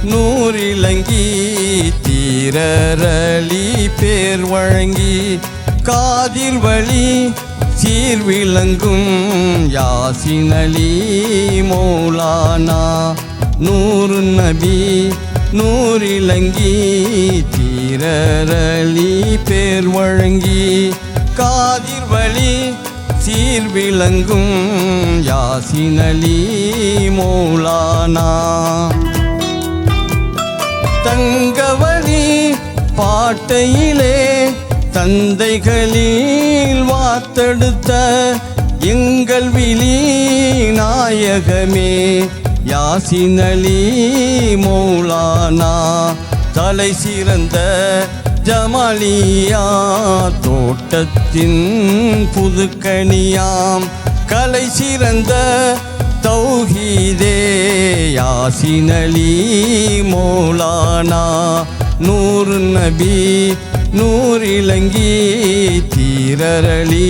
நூறிலங்கி தீரரளி பேர் வழங்கி காதில் வழி சீர்விளங்கும் யாசினலி மௌலானா நூறு நபி நூறிலங்கி தீரரளி பேர் வழங்கி காதில் வழி சீர்விளங்கும் யாசினலி மௌலானா தங்கவழி பாட்டையிலே தந்தைகளில் வாத்தெடுத்த எங்கள் விழி நாயகமே யாசினலி மௌலானா தலை சிறந்த ஜமாலியா தோட்டத்தின் புதுக்கணியாம் கலை சிறந்த தௌஹீதே யாசினலி மௌலானா நூறு நபி நூறிலங்கி தீரரளி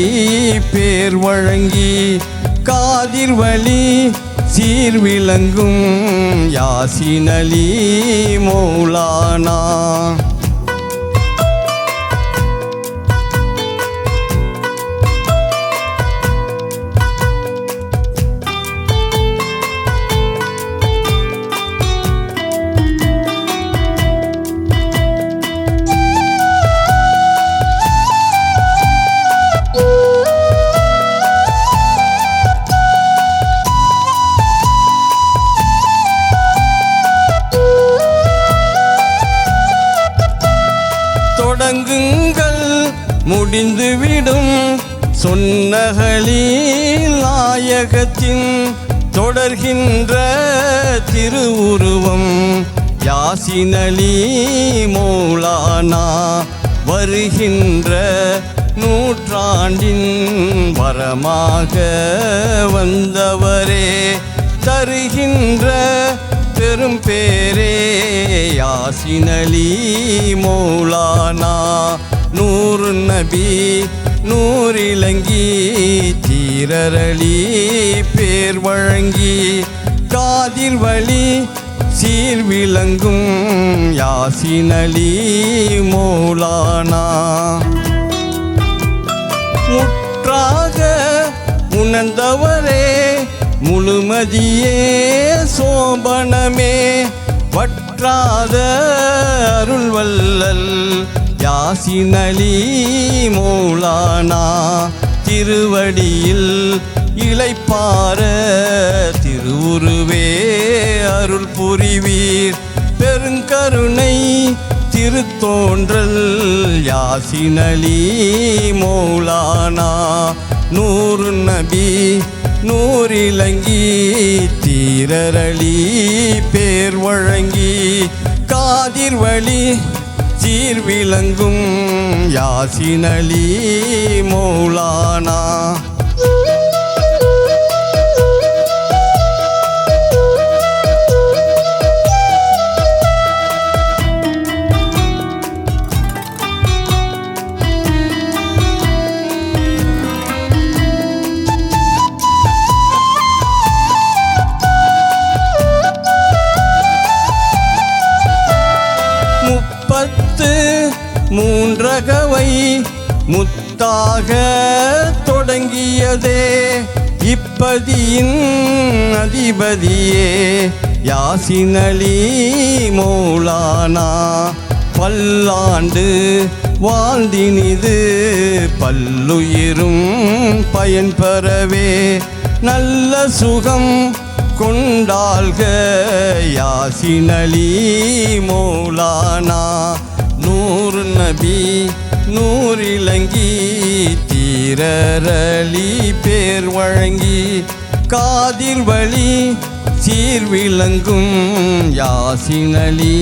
பேர் வழங்கி காதிர் வழி சீர்விளங்கும் யாசினலி மௌலானா தொடங்குங்கள் முடிந்துவிடும் சொன்னகளில் நாயகத்தின் தொடர்கின்ற திருவுருவம் யாசினலி மௌலானா வருகின்ற நூற்றாண்டின் வரமாக வந்தவரே தருகின்ற பெரும் பேரே யாசினலி மௌலானா நூறு நபி நூறிலங்கி தீரரளி பேர் வழங்கி காதில் வழி சீர்விளங்கும் யாசினலி மௌலானா முற்றாக உணர்ந்தவரே முழுமதியே சோபனமே வற்றாத அருள்வல்லல் யாசினலி மௌலானா திருவடியில் இளைப்பார திருவுருவே அருள் புரிவீர் பெருங்கருணை திருத்தோன்றல் யாசினலி மௌலானா நூறு நபி நூறிலங்கி தீரரளி பேர் வழங்கி காதிர் வழி சீர்விளங்கும் யாசினலி மௌலானா மூன்றகவை முத்தாக தொடங்கியதே இப்பதியின் அதிபதியே யாசினலி மௌலானா பல்லாண்டு வாழ்ந்தினிது பல்லுயிரும் பயன் பெறவே நல்ல சுகம் கொண்டாள்க யாசினலி மௌலானா நூறு நபி நூறிலங்கி தீரரளி பேர் வழங்கி காதில் வழி சீர்விளங்கும் யாசினலி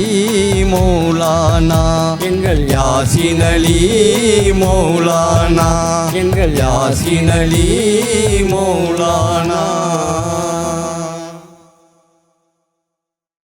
மௌலானா எங்கள் யாசினலி மௌலானா எங்கள் யாசினலி மௌலானா.